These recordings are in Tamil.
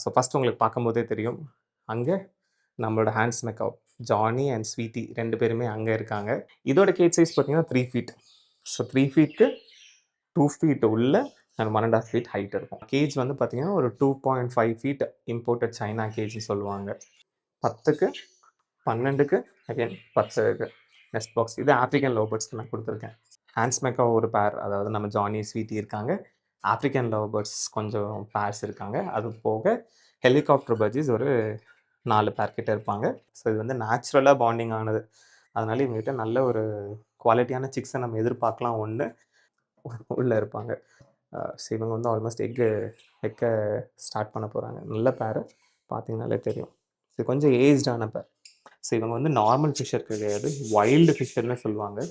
ஸோ ஃபஸ்ட் உங்களுக்கு பார்க்கும்போதே தெரியும். அங்கே நம்மளோட ஹேண்ட்ஸ் மெக்கப் ஜானி அண்ட் ஸ்வீட்டி 2 பேருமே அங்கே இருக்காங்க. இதோட கேஜ் சைஸ் பார்த்தீங்கன்னா 3 ஃபீட். ஸோ 3 ஃபீட்க்கு 2 ஃபீட் உள்ள அண்ட் 1 1/2 ஃபீட் ஹைட் இருக்கும். கேஜ் வந்து பார்த்தீங்கன்னா ஒரு 2.5 ஃபீட் இம்போர்ட்டட் சைனா கேஜ்னு சொல்லுவாங்க. 10க்கு 12க்கு அகைன் 10க்கு நெஸ்ட் பாக்ஸ். இது ஆஃப்ரிக்கன் லவ் பேர்ட்ஸ்க்கு நான் கொடுத்துருக்கேன். ஹேண்ட்ஸ் மெக்கா ஒரு பேர், அதாவது நம்ம ஜானி ஸ்வீட்டி இருக்காங்க. ஆஃப்ரிக்கன் லவ் பேர்ட்ஸ் கொஞ்சம் பேர்ஸ் இருக்காங்க. அது போக ஹெலிகாப்டர் பஜ்ஜீஸ் ஒரு 4 பேர் கிட்ட இருப்பாங்க. ஸோ இது வந்து நேச்சுரலாக பாண்டிங் ஆனது. அதனால இவங்ககிட்ட நல்ல ஒரு குவாலிட்டியான சிக்ஸை நம்ம எதிர்பார்க்கலாம். ஒன்று உள்ளே இருப்பாங்க. ஸோ இவங்க வந்து ஆல்மோஸ்ட் எக்கை ஸ்டார்ட் பண்ண போகிறாங்க. நல்ல பேர் பார்த்தீங்கனாலே தெரியும். ஸோ கொஞ்சம் ஏஜ்டான பேர். ஸோ இவங்க வந்து நார்மல் ஃபிஷர் கிடையாது, வைல்டு ஃபிஷர்னு சொல்லுவாங்க.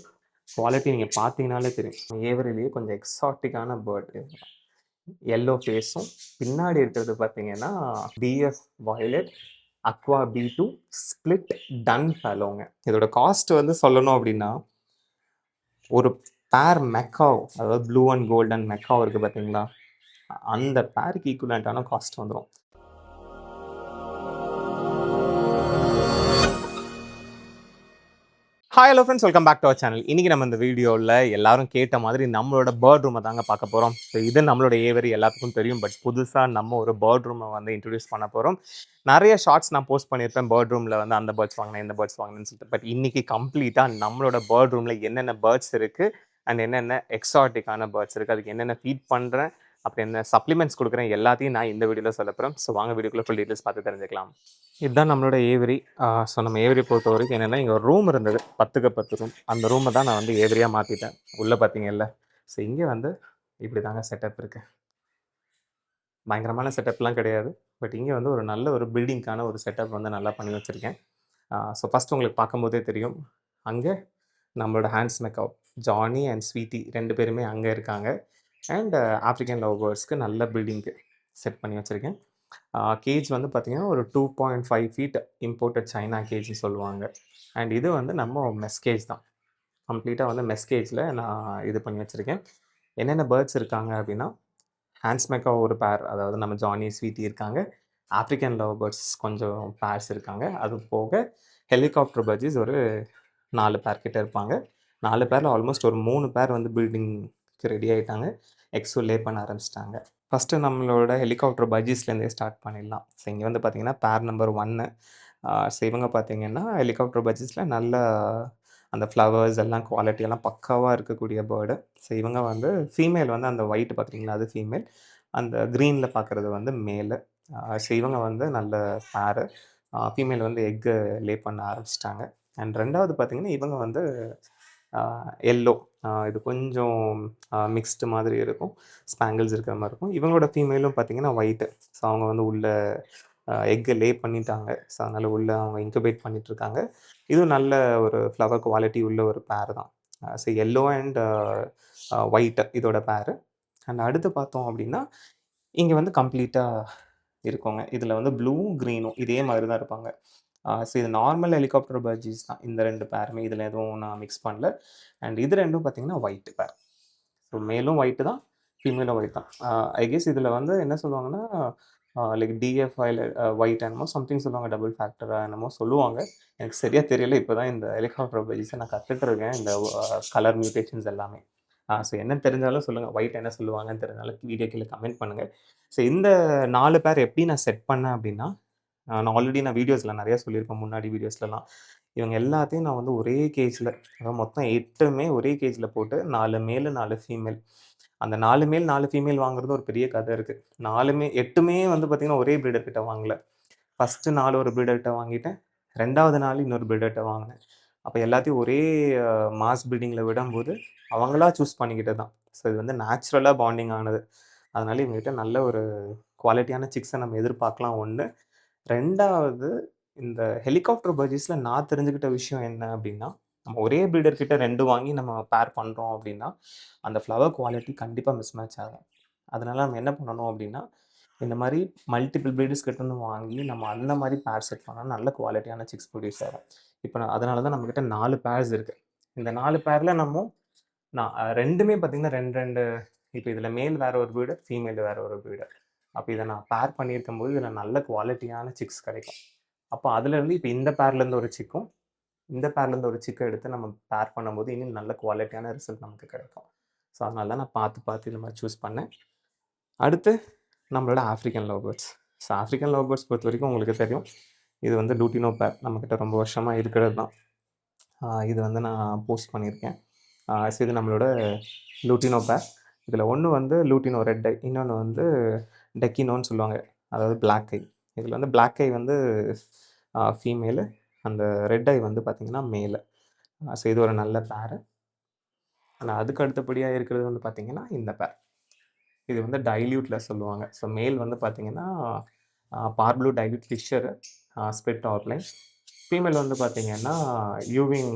குவாலிட்டி நீங்கள் பார்த்தீங்கனாலே தெரியும். ஏவரிலேயே கொஞ்சம் எக்ஸாட்டிக்கான பேர்ட். எல்லோ ஃபேஸும் பின்னாடி இருக்கிறது பார்த்தீங்கன்னா DF violet aqua B2 split dun ஃபெலோங்க. இதோட காஸ்ட் வந்து சொல்லணும் அப்படின்னா, ஒரு பேர் மெக்காவ், அதாவது ப்ளூ அண்ட் கோல்டன் மெக்காவ் இருக்குது பார்த்தீங்களா, அந்த பேருக்கு ஈக்குவலண்ட்டான காஸ்ட் வந்துடும். Hi hello friends, welcome back to our channel. இன்றைக்கி நம்ம இந்த வீடியோவில் எல்லாரும் கேட்ட மாதிரி நம்மளோட பேர்ட் ரூமை தாங்க பார்க்க போகிறோம். ஸோ இது நம்மளோட ஏவரி எல்லாத்துக்கும் தெரியும். பட் புதுசாக நம்ம ஒரு பேர்ட் ரூமை வந்து இன்ட்ரடியூஸ் பண்ண போகிறோம். நிறைய ஷார்ட்ஸ் நான் போஸ்ட் பண்ணியிருப்பேன், பேர்ட் ரூமில் வந்து அந்த பேர்ட்ஸ் வாங்கினேன் இந்த பேர்ட்ஸ் வாங்கினேன்னு சொல்லிட்டு. பட் இன்றைக்கி கம்ப்ளீட்டாக நம்மளோட பேர்ட் ரூமில் என்னென்ன பேர்ட்ஸ் இருக்குது அண்ட் என்னென்ன எக்ஸாட்டிக்கான பேர்ட்ஸ் இருக்குது, அதுக்கு என்னென்ன ஃபீட் பண்ணுறேன், அப்படி என்ன சப்ளிமெண்ட்ஸ் கொடுக்குறேன், எல்லாத்தையும் நான் இந்த வீடியோவில் சொல்ல போகிறேன். ஸோ வாங்க வீடியோக்குள்ளே ஃபுல் டீட்டெயில்ஸ் பார்த்து தெரிஞ்சுக்கலாம். இதுதான் நம்மளோட ஏவரி. ஸோ நம்ம ஏவரி பொறுத்த வரைக்கும் என்னென்னா, இங்கே ஒரு ரூம் இருந்தது, 10க்கு 10 ரூம். அந்த ரூமை தான் நான் வந்து ஏவரியாக மாற்றிட்டேன். உள்ளே பார்த்தீங்கல்ல, ஸோ இங்கே வந்து இப்படி தாங்க செட்டப் இருக்குது. பயங்கரமான செட்டப்லாம் கிடையாது. பட் இங்கே வந்து ஒரு நல்ல ஒரு பில்டிங்க்கான ஒரு செட்டப் வந்து நல்லா பண்ணி வச்சுருக்கேன். ஸோ ஃபஸ்ட் உங்களுக்கு பார்க்கும்போதே தெரியும். அங்கே நம்மளோட ஹேண்ட்ஸ் மெக்கப் ஜானி அண்ட் ஸ்வீட்டி 2 பேருமே அங்கே இருக்காங்க. அண்ட் ஆஃப்ரிக்கன் லவ் பேர்ட்ஸ்க்கு நல்ல பில்டிங்க்கு செட் பண்ணி வச்சுருக்கேன். கேஜ் வந்து பார்த்திங்கன்னா ஒரு 2.5 ஃபீட் இம்போர்ட்டட் சைனா கேஜ்னு சொல்லுவாங்க. அண்ட் இது வந்து நம்ம மெஸ் கேஜ் தான். கம்ப்ளீட்டாக வந்து மெஸ் கேஜில் நான் இது பண்ணி வச்சுருக்கேன். என்னென்ன பேர்ட்ஸ் இருக்காங்க அப்படின்னா, ஹேண்ட்ஸ் மெக்கா ஒரு பேர், அதாவது நம்ம ஜானி ஸ்வீட்டி இருக்காங்க. ஆஃப்ரிக்கன் லவ் பேர்ட்ஸ் கொஞ்சம் பேர்ஸ் இருக்காங்க. அது போக ஹெலிகாப்டர் பஜ்ஜீஸ் ஒரு 4 பேர் கிட்ட இருப்பாங்க. 4 பேரில் ஆல்மோஸ்ட் ஒரு 3 பேர் வந்து பில்டிங்க்கு ரெடி ஆகிட்டாங்க. எக்ஸோ லே பண்ண ஆரம்பிச்சிட்டாங்க. ஃபஸ்ட்டு நம்மளோட ஹெலிகாப்டர் பஜ்ஜீஸ்லேருந்தே ஸ்டார்ட் பண்ணிடலாம். ஸோ இங்கே வந்து பார்த்திங்கன்னா பேர் நம்பர் 1. ஸோ இவங்க பார்த்திங்கன்னா ஹெலிகாப்டர் பஜ்ஜீஸில் நல்ல அந்த ஃப்ளவர்ஸ் எல்லாம் குவாலிட்டியெல்லாம் பக்காவாக இருக்கக்கூடிய பேர்டு. ஸோ இவங்க வந்து ஃபீமேல் வந்து அந்த ஒயிட் பார்க்குறீங்களா, அது ஃபீமேல். அந்த க்ரீனில் பார்க்குறது வந்து மேலு. ஸோ இவங்க வந்து நல்ல பேரு. ஃபீமேல் வந்து எக்கு லே பண்ண ஆரம்பிச்சிட்டாங்க. அண்ட் 2வது பார்த்திங்கன்னா இவங்க வந்து எல்லோ. இது கொஞ்சம் மிக்ஸ்டு மாதிரி இருக்கும், ஸ்பேங்கிள்ஸ் இருக்கிற மாதிரி இருக்கும். இவங்களோட ஃபீமேலும் பார்த்திங்கன்னா ஒயிட்டு. ஸோ அவங்க வந்து உள்ள எக்கு லே பண்ணிட்டாங்க. ஸோ அதனால் உள்ளே அவங்க இன்குபேட் பண்ணிகிட்ருக்காங்க. இதுவும் நல்ல ஒரு ஃப்ளவர் குவாலிட்டி உள்ள ஒரு பேர் தான். ஸோ எல்லோ அண்ட் ஒயிட்டு இதோட பேரு. அண்ட் அடுத்து பார்த்தோம் அப்படின்னா, இங்கே வந்து கம்ப்ளீட்டாக இருக்குங்க. இதில் வந்து ப்ளூவும் க்ரீனும் இதே மாதிரி தான் இருப்பாங்க. ஸோ இது நார்மல் ஹெலிகாப்டர் பஜ்ஜீஸ் தான் இந்த 2 பேருமே. இதில் எதுவும் நான் மிக்ஸ் பண்ணல. அண்ட் இது 2ம் பார்த்திங்கன்னா ஒயிட் பேர். ஸோ மேலும் ஒயிட்டு தான், ஃபீமேலும் ஒயிட் தான். ஐ கெஸ் இதில் வந்து என்ன சொல்லுவாங்கன்னா, லைக் டிஎஃப் ஒயிட் என்னமோ சம்திங் சொல்லுவாங்க, டபுள் ஃபேக்டராக என்னமோ சொல்லுவாங்க. எனக்கு சரியாக தெரியல. இப்போ தான் இந்த ஹெலிகாப்டர் பஜ்ஜீஸை நான் கற்றுட்ருக்கேன், இந்த கலர் மியூட்டேஷன்ஸ் எல்லாமே. ஸோ என்ன தெரிஞ்சாலும் சொல்லுங்கள், ஒயிட் என்ன சொல்லுவாங்கன்னு தெரிஞ்சாலும் வீடியோ கீழே கமெண்ட் பண்ணுங்கள். ஸோ இந்த 4 பேர் எப்படி நான் செட் பண்ணேன் அப்படின்னா, நான் ஆல்ரெடி வீடியோஸில் நிறையா சொல்லியிருப்பேன், முன்னாடி வீடியோஸ்லலாம். இவங்க எல்லாத்தையும் நான் வந்து ஒரே கேஜில், அதாவது மொத்தம் 8மே ஒரே கேஜில் போட்டு 4 மேலு 4 ஃபீமேல். அந்த 4 மேல் 4 ஃபீமேல் வாங்குறது ஒரு பெரிய கதை இருக்குது. 8மே வந்து பார்த்திங்கன்னா ஒரே ப்ரீடர் கிட்ட வாங்கல. ஃபஸ்ட்டு 4 ஒரு ப்ரீடர்கிட்ட வாங்கிட்டேன். 2வது 4 இன்னொரு ப்ரீடர்கிட்ட வாங்கினேன். அப்போ எல்லாத்தையும் ஒரே மாஸ் ப்ரீடிங்கில் விடும்போது அவங்களா சூஸ் பண்ணிக்கிட்டு தான். ஸோ இது வந்து நேச்சுரலாக பாண்டிங் ஆனது. அதனால இவங்ககிட்ட நல்ல ஒரு குவாலிட்டியான சிக்ஸை நம்ம எதிர்பார்க்கலாம். 1. 2வது, இந்த ஹெலிகாப்டர் பஜ்ஜீஸில் நான் தெரிஞ்சுக்கிட்ட விஷயம் என்ன அப்படின்னா, நம்ம ஒரே ப்ரீடர் கிட்ட 2 வாங்கி நம்ம பேர் பண்ணுறோம் அப்படின்னா, அந்த ஃப்ளவர் குவாலிட்டி கண்டிப்பாக மிஸ் மேட்ச் ஆகும். அதனால நம்ம என்ன பண்ணணும் அப்படின்னா, இந்த மாதிரி மல்டிபிள் ப்ரீடர்ஸ் கிட்டேருந்து வாங்கி நம்ம அந்த மாதிரி பேர் செட் பண்ணால் நல்ல குவாலிட்டியான சிக்ஸ் ப்ரொடியூஸ் ஆகும். இப்போ அதனால தான் நம்மக்கிட்ட 4 பேர்ஸ் இருக்குது. இந்த 4 பேரில் நான் 2மே பார்த்திங்கன்னா 2 இப்போ இதில் மேல் வேறு ஒரு ப்ரீடர், ஃபீமேல் வேறு ஒரு ப்ரீடர். அப்போ இதை நான் பேர் பண்ணியிருக்கும்போது இதில் நல்ல குவாலிட்டியான சிக்ஸ் கிடைக்கும். அப்போ அதுலேருந்து இப்போ இந்த பேர்லேருந்து ஒரு சிக்கும் இந்த பேர்லேருந்து ஒரு சிக்கை எடுத்து நம்ம பேர் பண்ணும்போது இன்னும் நல்ல குவாலிட்டியான ரிசல்ட் நமக்கு கிடைக்கும். ஸோ அதனால தான் நான் பார்த்து பார்த்து இந்த மாதிரி சூஸ் பண்ணேன். அடுத்து நம்மளோட African love birds. So African love birds பொறுத்த வரைக்கும் உங்களுக்கு தெரியும், இது வந்து லூட்டினோ பேர் நம்மக்கிட்ட ரொம்ப வருஷமாக இருக்கிறது தான். இது வந்து நான் போஸ்ட் பண்ணியிருக்கேன். ஸோ இது நம்மளோட லூட்டினோ பேர். இதில் ஒன்று வந்து லூட்டினோ ரெட் ஐ, இன்னொன்று வந்து டெக்கினோன்னு சொல்லுவாங்க, அதாவது பிளாக் ஐ. இதில் வந்து பிளாக் ஐ வந்து ஃபீமேலு, அந்த ரெட் ஐ வந்து பார்த்திங்கன்னா மேலு. ஸோ இது ஒரு நல்ல பேரு. ஆனால் அதுக்கு அடுத்தபடியாக இருக்கிறது வந்து பார்த்திங்கன்னா இந்த பேர். இது வந்து டைல்யூட்டில் சொல்லுவாங்க. ஸோ மேல் வந்து பார்த்திங்கன்னா parblue dilute Fischer, split opaline. Female வந்து பார்த்திங்கன்னா euwing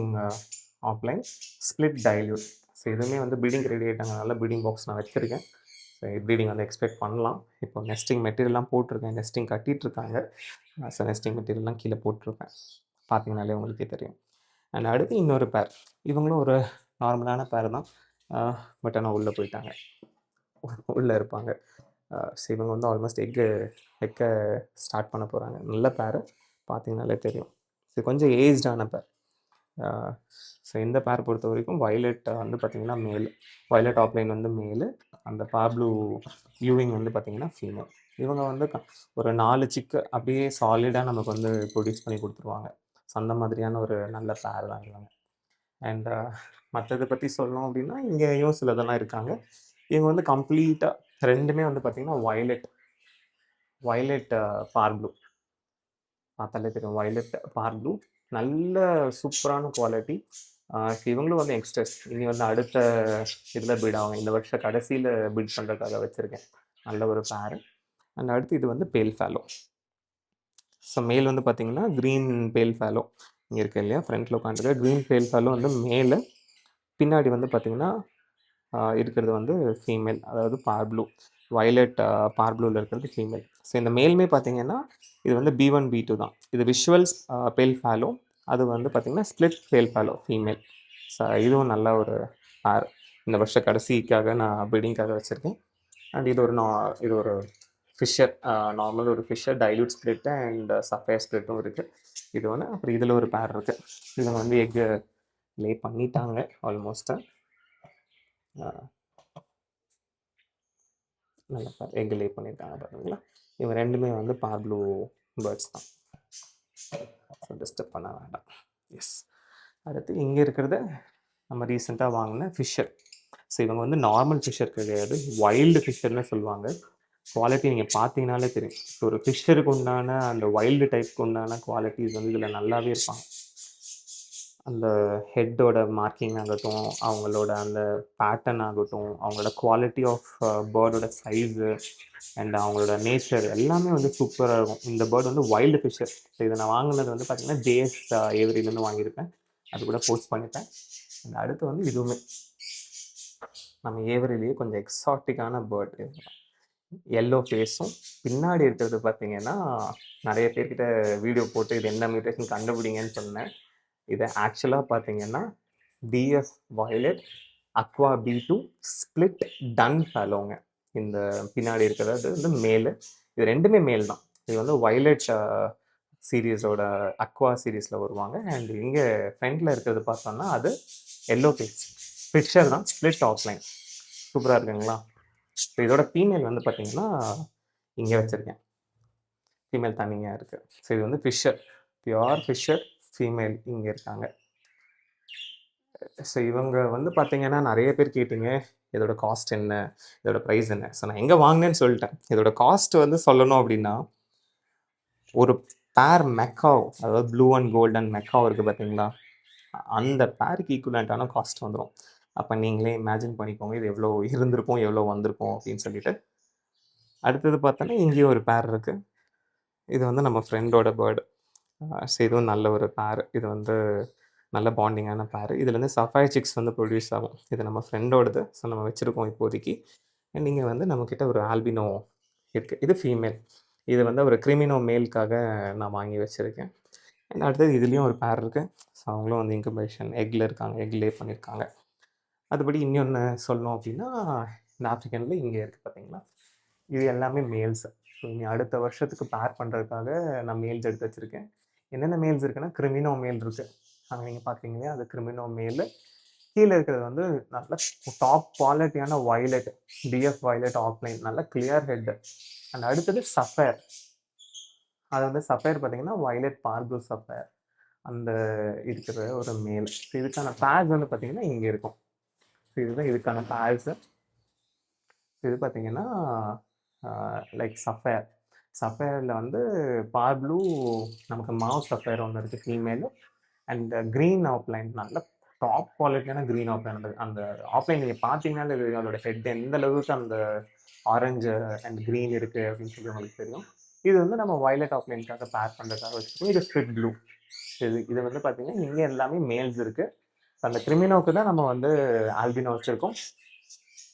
opaline, split dilute. So இதுவுமே வந்து ப்ரீடிங் ரெடி ஆகிட்டாங்கனால ப்ரீடிங் பாக்ஸ் நான் வச்சுருக்கேன். ஸோ ப்ரீடிங் வந்து எக்ஸ்பெக்ட் பண்ணலாம். இப்போ நெஸ்டிங் மெட்டீரியல்லாம் போட்டிருக்கேன், நெஸ்டிங் கட்டிகிட்ருக்காங்க. ஸோ நெஸ்டிங் மெட்டீரியல்லாம் கீழே போட்டிருப்பேன், பார்த்தீங்கனாலே உங்களுக்கே தெரியும். அண்ட் அடுத்து இன்னொரு பேர். இவங்களும் ஒரு நார்மலான பேர் தான், பட் ஆனால் உள்ளே போயிட்டாங்க, உள்ளே இருப்பாங்க. ஸோ இவங்க வந்து ஆல்மோஸ்ட் எக்கை ஸ்டார்ட் பண்ண போகிறாங்க. நல்ல பேர், பார்த்தீங்கனாலே தெரியும். ஸோ கொஞ்சம் ஏஜ்டான பேர். ஸோ இந்த பேர் பொறுத்த வரைக்கும் வயலட் வந்து பார்த்திங்கன்னா மேல், வயலட் ஆப்லைன் வந்து மேலு, அந்த பார்ப்ளூ யூவிங் வந்து பார்த்திங்கன்னா ஃபீமேல். இவங்க வந்து ஒரு 4 சிக்கு அப்படியே சாலிடாக நமக்கு வந்து ப்ரொடியூஸ் பண்ணி கொடுத்துருவாங்க. ஸோ அந்த மாதிரியான ஒரு நல்ல பேர் தான் இவங்க. அண்ட் மற்றதை பற்றி சொல்லணும் அப்படின்னா இங்கேயும் சிலதெல்லாம் இருக்காங்க. இவங்க வந்து கம்ப்ளீட்டாக ரெண்டுமே வந்து பார்த்திங்கன்னா வயலட் பார்ப்ளூ, பார்த்தாலே தெரியும், வயலட் பார்ப்ளூ. நல்ல சூப்பரான குவாலிட்டி. இவங்களும் வந்து யங்ஸ்டர்ஸ், இனி வந்து அடுத்த இதில் பீட் ஆகும். இந்த வருஷம் கடைசியில் பீட் பண்ணுறதுக்காக வச்சுருக்கேன். நல்ல ஒரு பேரு. அண்ட் அடுத்து இது வந்து பேல் ஃபேலோ. ஸோ மேல் வந்து பார்த்திங்கன்னா க்ரீன் பேல் ஃபேலோ இங்கே இருக்குது இல்லையா, ஃப்ரண்ட்டில் உட்காந்துருக்க க்ரீன் பேல் ஃபேலோ வந்து மேலே, பின்னாடி வந்து பார்த்திங்கன்னா இருக்கிறது வந்து ஃபீமேல், அதாவது பார்ப்ளூ, வயலட் பார்ப்ளூவில் இருக்கிறது ஃபீமேல். ஸோ இந்த மேலுமே பார்த்திங்கன்னா இது வந்து B1 B2 தான். இது விஷுவல்ஸ் பேல் ஃபேலோ, அது வந்து பார்த்திங்கன்னா ஸ்ப்ளிட் பேல் ஃபேலோ ஃபீமேல். ஸோ இதுவும் நல்ல ஒரு பேர். இந்த வருஷம் கடைசிக்காக நான் ப்ரீடிங்காக வச்சுருக்கேன். அண்ட் இது ஒரு ஃபிஷர், நார்மல் ஒரு Fischer, dilute split and sapphire ஸ்ப்ளிட்டும் இருக்குது. இது ஒன்று. அப்புறம் இதில் ஒரு பேர் இருக்குது. இவங்க வந்து எக்கு லே பண்ணிட்டாங்க ஆல்மோஸ்ட்டு. நல்ல பேர், எக்கு லே பண்ணியிருக்காங்க பார்த்தீங்களா. இவங்க ரெண்டுமே வந்து பார்ப்ளூ பேர்ட்ஸ் தான். ஸோ டிஸ்டர்ப் பண்ண வேண்டாம். எஸ். அடுத்து இங்கே இருக்கிறத நம்ம ரீசெண்டாக வாங்கின ஃபிஷர். ஸோ இவங்க வந்து நார்மல் ஃபிஷர் கிடையாது, வைல்டு ஃபிஷர்னு சொல்லுவாங்க. குவாலிட்டி நீங்கள் பார்த்தீங்கனாலே தெரியும். ஒரு ஃபிஷருக்கு உண்டான அந்த வைல்டு டைப்புக்கு உண்டான குவாலிட்டிஸ் வந்து இதில் நல்லாவே இருப்பாங்க. அந்த ஹெட்டோட மார்க்கிங் ஆகட்டும், அவங்களோட அந்த பேட்டர்ன் ஆகட்டும், அவங்களோட குவாலிட்டி ஆஃப் பேர்டோட சைஸு அண்ட் அவங்களோட நேச்சர் எல்லாமே வந்து சூப்பராக இருக்கும். இந்த பேர்டு வந்து வைல்டு ஃபிஷர். ஸோ இதை நான் வாங்கினது வந்து பார்த்திங்கன்னா JS ஏவரிலேருந்து வாங்கியிருப்பேன், அது கூட போஸ்ட் பண்ணிட்டேன். அண்ட் அடுத்து வந்து இதுவுமே நம்ம ஏவரிலேயே கொஞ்சம் எக்ஸாட்டிக்கான பேர்டு, எல்லோ ஃபேஸும். பின்னாடி இருக்கிறது பார்த்தீங்கன்னா நிறைய பேர்கிட்ட வீடியோ போட்டு இது என்ன மியூட்டேஷன் கண்டுபிடிங்கன்னு சொன்னேன். இதை ஆக்சுவலாக பார்த்தீங்கன்னா DF violet aqua B2 split dun ஃபேலோங்க. இந்த பின்னாடி இருக்கிறது வந்து மேலு, இது ரெண்டுமே மேல் தான். இது வந்து வயலட் சீரீஸோட அக்வா சீரீஸில் வருவாங்க. அண்ட் இங்கே ஃப்ரண்டில் இருக்கிறது பார்த்தோன்னா அது எல்லோ ஃபேஸ் ஃபிஷர் தான், ஸ்ப்ளிட் ஆஃப்லைன். சூப்பராக இருக்குங்களா. ஸோ இதோட ஃபீமேல் வந்து பார்த்திங்கன்னா இங்கே வச்சுருக்கேன், ஃபீமேல் தனியாக இருக்குது. ஸோ இது வந்து ஃபிஷர், பியூர் ஃபிஷர் ஃபீமேல் இங்கே இருக்காங்க. ஸோ இவங்க வந்து பார்த்தீங்கன்னா நிறைய பேர் கேட்டிங்க இதோட காஸ்ட் என்ன, இதோட ப்ரைஸ் என்ன. ஸோ நான் எங்கே வாங்கினேன்னு சொல்லிட்டேன். இதோட காஸ்ட் வந்து சொல்லணும் அப்படின்னா, ஒரு பேர் மெக்காவ், அதாவது ப்ளூ அண்ட் கோல்டன் மெக்காவ் இருக்குது பார்த்தீங்களா, அந்த பேருக்கு ஈக்குவலண்ட்டான காஸ்ட் வந்துடும். அப்போ நீங்களே இமேஜின் பண்ணிக்கோங்க இது எவ்வளோ இருந்திருக்கும், எவ்வளோ வந்திருக்கும் அப்படின்னு சொல்லிட்டு. அடுத்தது பார்த்தோன்னா இங்கேயும் ஒரு பேர் இருக்குது. இது வந்து நம்ம ஃப்ரெண்டோட பேர்டு. ஸோ இதுவும் நல்ல ஒரு பேர். இது வந்து நல்ல பாண்டிங்கான பேர். இதுலேருந்து சஃபயர் சிக்ஸ் வந்து ப்ரொடியூஸ் ஆகும். இது நம்ம ஃப்ரெண்டோடது. ஸோ நம்ம வச்சுருக்கோம் இப்போதைக்கு. அண்ட் இங்கே வந்து நம்மக்கிட்ட ஒரு ஆல்பினோ இருக்குது, இது ஃபீமேல். இது வந்து ஒரு கிரிமினோ மேலுக்காக நான் வாங்கி வச்சுருக்கேன். அண்ட் அடுத்தது இதுலேயும் ஒரு பேர் இருக்குது. ஸோ அவங்களும் வந்து இன்குபேஷன் எக்கில் இருக்காங்க, எக் லே பண்ணியிருக்காங்க. அதுபடி இன்னொன்று சொல்லணும் அப்படின்னா இந்த ஆப்ரிக்கனில் இங்கே இருக்குது பார்த்தீங்களா, இது எல்லாமே மேல்ஸ். ஸோ இனி அடுத்த வருஷத்துக்கு பேர் பண்றதுக்காக நான் மேல்ஸ் எடுத்து வச்சிருக்கேன். என்னென்ன மேல்ஸ் இருக்குன்னா, கிரிமினோ மேல் இருக்கு. அங்க நீங்க பார்த்தீங்க இல்லையா? அது கிரிமினோ மேலு. கீழ இருக்கிறது வந்து நல்ல டாப் குவாலிட்டியான வயலட், டிஎஃப் வயலட் ஆஃப்லைன் நல்ல கிளியர் ஹெட். அண்ட் அடுத்தது சஃபயர். அது வந்து சஃபயர் பார்த்தீங்கன்னா, வயலட் பார்ப்ளூ சஃபயர். அந்த இருக்கிற ஒரு மேல். இதுக்கான பேர்ஸ் வந்து பார்த்தீங்கன்னா, இங்க இருக்கும். இதுதான் இதுக்கான பேர்ஸ். இது பார்த்தீங்கன்னா, லைக் சஃபயர். சஃபயர்ல வந்து பார்ப்ளூ நமக்கு மாவ் சஃபயர் ஒண்ணு இருக்கு ஃபீமேலு. அண்ட் கிரீன் ஆஃப்லைன் நல்ல டாப் குவாலிட்டியான கிரீன் ஆஃப்லைன். அந்த ஆஃப்லைன் நீங்க பார்த்தீங்கனாலே தெரியும். அதோட ஹெட் எந்த அளவுக்கு அந்த ஆரஞ்சு அண்ட் கிரீன் இருக்கு அப்படின்னு சொல்லி உங்களுக்கு தெரியும். இது வந்து நம்ம வயலட் ஆஃப்லைனுக்காக பேர் பண்றதுக்காக வச்சிருக்கோம். இது ஸ்ட்ரிப் ப்ளூ. இது வந்து பார்த்தீங்கன்னா, இங்க எல்லாமே மேல்ஸ் இருக்கு. அந்த கிரிமினோக்கு தான் நம்ம வந்து ஆல்பினோ வச்சிருக்கோம்.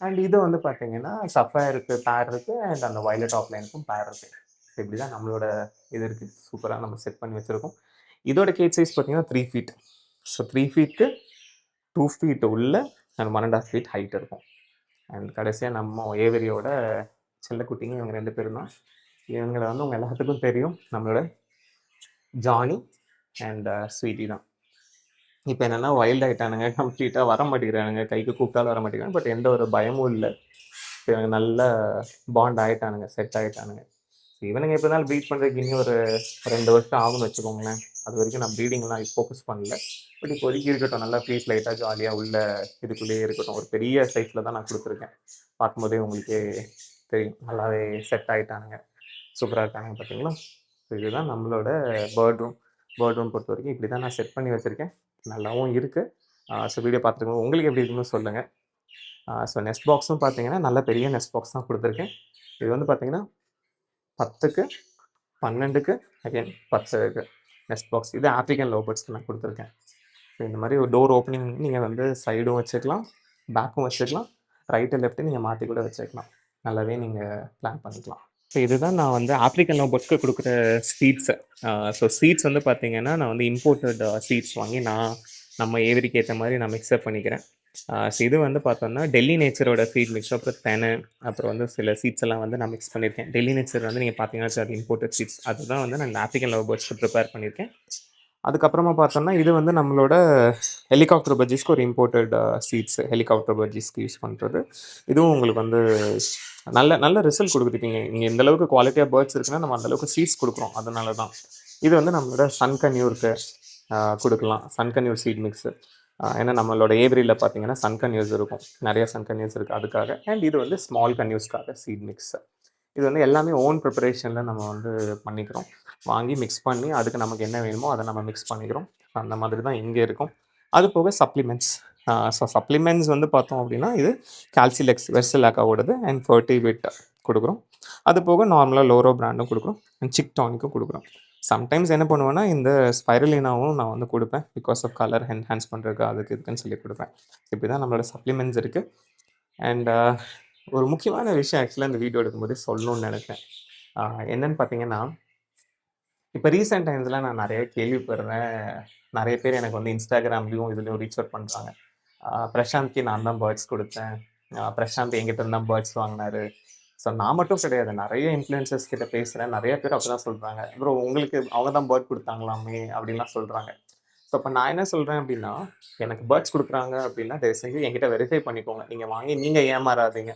அண்ட் இது வந்து பார்த்தீங்கன்னா, சஃபயருக்கு பேர் இருக்கு. அண்ட் அந்த வயலட் ஆஃப்லைனுக்கும் பேர் இருக்கு. ஸோ இப்படிதான் நம்மளோட இது இருக்கு. சூப்பரா நம்ம செட் பண்ணி வச்சிருக்கோம். இதோட கேஜ் சைஸ் பார்த்தீங்கன்னா 3 ஃபீட். ஸோ 3 ஃபீட்க்கு 2 ஃபீட் உள்ள அண்ட் 1 1/2 ஃபீட் ஹைட் இருக்கும். அண்ட் கடைசியா நம்ம ஏவரியோட செல்லக்குட்டிங்க இவங்க 2 பேரும் தான். இவங்கள வந்து உங்க எல்லாத்துக்கும் தெரியும். நம்மளோட ஜானி அண்ட் ஸ்வீட்டி தான். இப்ப என்னன்னா வைல்ட் ஆயிட்டானுங்க. கம்ப்ளீட்டா வர மாட்டேங்கிறானுங்க. கைக்கு கூப்பிட்டாலும் வர மாட்டேங்கிறாங்க. பட் எந்த ஒரு பயமும் இல்ல. இவங்க நல்ல பாண்ட் ஆயிட்டானுங்க. செட் ஆயிட்டானுங்க. இவனுங்க எப்படி இருந்தாலும் ப்ரீட் பண்றதுக்கு இனி ஒரு 2 வருஷம் ஆகும்னு வச்சுக்கோங்களேன். அது வரைக்கும் நான் ப்ரீடிங்லாம் ஃபோக்கஸ் பண்ணல. பட் இப்போதைக்கு இருக்கட்டும். நல்லா பீஸ் லைட்டா ஜாலியா உள்ள இதுக்குள்ளேயே இருக்கட்டும். ஒரு பெரிய சைஸ்ல தான் நான் குடுத்துருக்கேன். பார்க்கும்போதே உங்களுக்கே தெரியும். நல்லாவே செட் ஆயிட்டானுங்க. சூப்பரா இருக்கானுங்க பார்த்தீங்களா? ஸோ இதுதான் நம்மளோட பேர்ட் ரூம். பேர்ட் ரூம் பொறுத்தவரைக்கும் இப்படி தான் நான் செட் பண்ணி வச்சிருக்கேன். நல்லாவும் இருக்கு. ஸோ வீடியோ பார்த்துருக்கோம். உங்களுக்கு எப்படி இருக்குன்னு சொல்லுங்க. ஸோ நெஸ்ட் பாக்ஸும் பார்த்தீங்கன்னா, நல்ல பெரிய நெஸ்ட் பாக்ஸ் தான் குடுத்துருக்கேன். இது வந்து பார்த்தீங்கன்னா 10க்கு 12க்கு அகைன் 10க்கு நெஸ்ட் பாக்ஸ். இது ஆஃப்ரிக்கன் லவ் பேர்ட்ஸ்க்கு நான் குடுத்துருக்கேன். ஸோ இந்த மாரி ஒரு டோர் ஓப்பனிங் நீங்க வந்து சைடும் வச்சுக்கலாம், பேக்கும் வச்சுக்கலாம். ரைட்டு, லெஃப்ட்டு நீங்க மாத்தி கூட வச்சுக்கலாம். நல்லாவே நீங்க பிளான் பண்ணிக்கலாம். ஸோ இதுதான் நான் வந்து ஆஃப்ரிக்கன் லவ் பேர்ட்ஸ்க்கு குடுக்குற சீட்ஸு. ஸோ சீட்ஸ் வந்து பார்த்தீங்கன்னா, நான் வந்து இம்போர்ட்டட் சீட்ஸ் வாங்கி நம்ம ஏவரிக்கு ஏத்த மாரி நான் மிக்ஸ்அப் பண்ணிக்கிறேன். ஸோ இது வந்து பார்த்தோம்னா, டெல்லி நேச்சரோட ஃபீட் மிக்ஸ் அப்புறம் அப்புறம் வந்து சில சீட்ஸ் எல்லாம் வந்து நான் மிக்ஸ் பண்ணியிருக்கேன். டெல்லி நேச்சர் வந்து நீங்க பார்த்தீங்கன்னா அது இம்போர்ட்டட் சீட்ஸ். அதுதான் வந்து நான் ஆஃப்ரிக்கன் லவ் பேர்ட்ஸ்க்கு ப்ரிப்பேர் பண்ணியிருக்கேன். அதுக்கப்புறமா பார்த்தோம்னா, இது வந்து நம்மளோட ஹெலிகாப்டர் பஜ்ஜீஸ்க்கு ஒரு இம்போர்ட்டட் சீட்ஸ். ஹெலிகாப்டர் பஜ்ஜீஸ்க்கு யூஸ் பண்றது. இதுவும் உங்களுக்கு வந்து நல்ல நல்ல ரிசல்ட் குடுக்குது. நீங்க எந்த அளவுக்கு குவாலிட்டியா பேர்ட்ஸ் இருக்குன்னா, நம்ம அந்த அளவுக்கு சீட்ஸ் குடுக்குறோம். அதனால தான். இது வந்து நம்மளோட சன்கன்யூருக்கு குடுக்கலாம். சன்கன்யூர் சீட் மிக்ஸு. ஏன்னா நம்மளோட ஏவரியில பார்த்தீங்கன்னா, சன்கன்யூஸ் இருக்கும். நெறைய சன்கன்யூஸ் இருக்கு அதுக்காக. அண்ட் இது வந்து ஸ்மால் கன்யூஸ்க்காக சீட் மிக்ஸ். இது வந்து எல்லாமே ஓன் ப்ரிப்பரேஷன்ல நம்ம வந்து பண்ணிக்கிறோம். வாங்கி மிக்ஸ் பண்ணி, அதுக்கு நமக்கு என்ன வேணுமோ அத நம்ம மிக்ஸ் பண்ணிக்கிறோம். அந்த மாதிரி தான் இங்க இருக்கும். அது போக சப்ளிமெண்ட்ஸ். ஸோ சப்ளிமெண்ட்ஸ் வந்து பார்த்தோம் அப்படின்னா, இது கால்சிலெக்ஸ் வெர்சலாக்காவோடது அண்ட் ஃபெர்டிவிட் குடுக்குறோம். அது போக நார்மலா லோரோ பிராண்டும் குடுக்குறோம். அண்ட் சிக் டானிக்கும் குடுக்குறோம். சம்டைம்ஸ் என்ன பண்ணுவேன்னா, இந்த ஸ்பைருலினாவும் நான் வந்து குடுப்பேன். பிகாஸ் ஆஃப் கலர் என்ஹான்ஸ் பண்றதுக்கு அதுக்கு இதுக்குன்னு சொல்லி குடுப்பேன். இப்படி தான் நம்மளோட சப்ளிமெண்ட்ஸ் இருக்கு. அண்ட் ஒரு முக்கியமான விஷயம் ஆக்சுவலா இந்த வீடியோ எடுக்கும்போதே சொல்லணும்னு நெனைச்சேன். என்னன்னு பார்த்தீங்கன்னா, இப்ப ரீசென்ட் டைம்ஸ்ல நான் நெறைய கேள்விப்படுறேன். நெறைய பேர் எனக்கு வந்து Instagramலயும், இதுலயும் ரீச் அவுட் பண்றாங்க. பிரசாந்த்க்கு நான் தான் பேர்ட்ஸ் குடுத்தேன். பிரசாந்த் என்கிட்ட இருந்து தான் பேர்ட்ஸ் வாங்குனாரு. ஸோ நான் மட்டும் கிடையாது. நெறைய இன்ஃப்ளூயன்சர்ஸ் கிட்ட பேசுறேன். நெறைய பேர் அப்படிதான் சொல்றாங்க. ப்ரோ உங்களுக்கு அவங்க தான் பேர்ட் குடுத்தாங்களாமே அப்படின்லாம் சொல்றாங்க. ஸோ அப்ப நான் என்ன சொல்றேன் அப்படின்னா, எனக்கு பேர்ட்ஸ் குடுக்குறாங்க அப்படின்னா, தயவு செஞ்சு என்கிட்ட வெரிஃபை பண்ணிக்கோங்க. நீங்க வாங்கி நீங்க ஏமாறாதீங்க.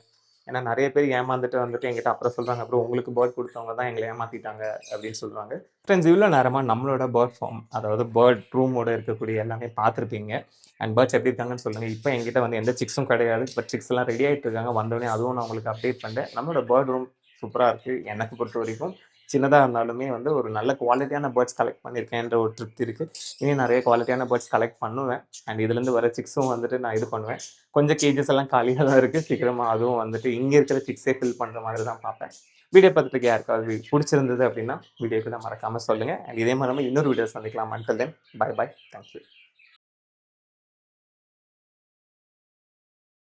ஏன்னா நெறைய பேர் ஏமாந்துட்டு வந்துட்டு என்கிட்ட அப்புறம் சொல்றாங்க, "ப்ரோ உங்களுக்கு பேர்ட் குடுத்தவங்க தான் எங்கள ஏமாத்திட்டாங்க" அப்படின்னு சொல்றாங்க. ஃப்ரெண்ட்ஸ் இவ்வளோ நேரமா நம்மளோட பேர்ட் ஃபார்ம், அதாவது பேர்ட் ரூமோட இருக்கக்கூடிய எல்லாமே பார்த்துருப்பீங்க. அண்ட் பேர்ட்ஸ் எப்படி இருக்காங்கன்னு சொல்லுங்க. இப்ப என்கிட்ட வந்து எந்த சிக்ஸும் கிடையாது. பட் சிக்ஸ் எல்லாம் ரெடி ஆயிட்டு இருக்காங்க. வந்தோனே அதுவும் நான் உங்களுக்கு அப்டேட் பண்றேன். நம்மளோட பேர்ட் ரூம் சூப்பரா இருக்கு. எனக்கு பொறுத்தவரைக்கும். சின்னதா இருந்தாலுமே வந்து ஒரு நல்ல குவாலிட்டியான பேர்ட்ஸ் கலெக்ட் பண்ணியிருக்கேன்ற ஒரு திருப்தி இருக்கு. இனி நெறைய குவாலிட்டியான பேர்ட்ஸ் கலெக்ட் பண்ணுவேன். அண்ட் இதுலேருந்து வர சிக்ஸும் வந்துட்டு நான் இது பண்ணுவேன். கொஞ்சம் கேஜஸ் எல்லாம் காலியா தான் இருக்கு. சீக்கிரமா அதுவும் வந்துட்டு இங்க இருக்கிற சிக்ஸே ஃபில் பண்ற மாதிரி தான் பார்ப்பேன். வீடியோ பார்த்துட்டு இருக்க யாருக்காவது புடிச்சிருந்தது அப்படின்னா, வீடியோக்கு தான் மறக்காம சொல்லுங்க. அண்ட் இதே மாரி நம்ம இன்னொரு வீடியோ சந்திக்கலாம். Until then bye bye. Thank you.